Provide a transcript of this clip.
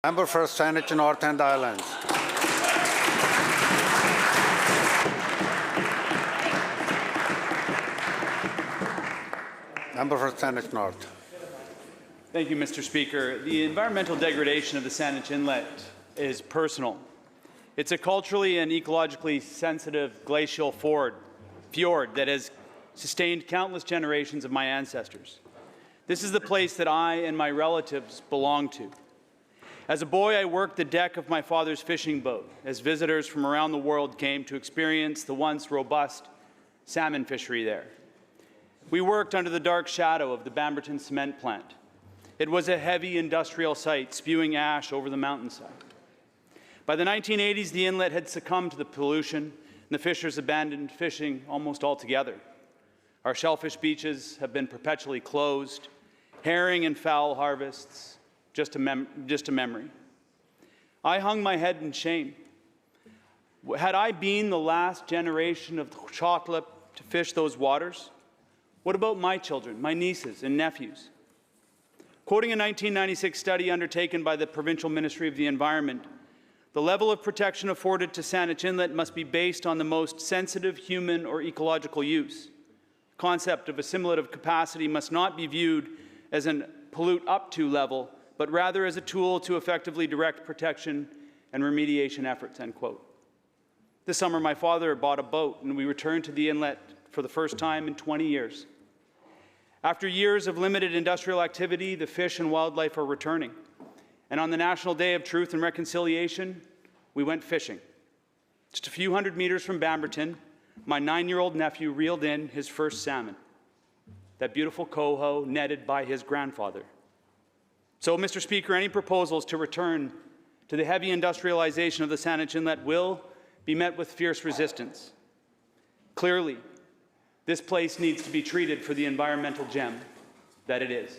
Member for Saanich North and Islands. Member for Saanich North. Thank you, Mr. Speaker. The environmental degradation of the Saanich Inlet is personal. It's a culturally and ecologically sensitive glacial fjord that has sustained countless generations of my ancestors. This is the place that I and my relatives belong to. As a boy, I worked the deck of my father's fishing boat as visitors from around the world came to experience the once robust salmon fishery there. We worked under the dark shadow of the Bamberton cement plant. It was a heavy industrial site spewing ash over the mountainside. By the 1980s, the inlet had succumbed to the pollution, and the fishers abandoned fishing almost altogether. Our shellfish beaches have been perpetually closed, herring and fowl harvests just a memory. I hung my head in shame. Had I been the last generation of chocolate to fish those waters? What about my children, my nieces and nephews? Quoting a 1996 study undertaken by the Provincial Ministry of the Environment, the level of protection afforded to Saanich Inlet must be based on the most sensitive human or ecological use. The concept of assimilative capacity must not be viewed as an pollute up to level, but rather as a tool to effectively direct protection and remediation efforts, end quote. This summer, my father bought a boat, and we returned to the inlet for the first time in 20 years. After years of limited industrial activity, the fish and wildlife are returning. And on the National Day of Truth and Reconciliation, we went fishing. Just a few hundred meters from Bamberton, my 9-year-old nephew reeled in his first salmon, that beautiful coho netted by his grandfather. So, Mr. Speaker, any proposals to return to the heavy industrialization of the Saanich Inlet will be met with fierce resistance. Clearly, this place needs to be treated for the environmental gem that it is.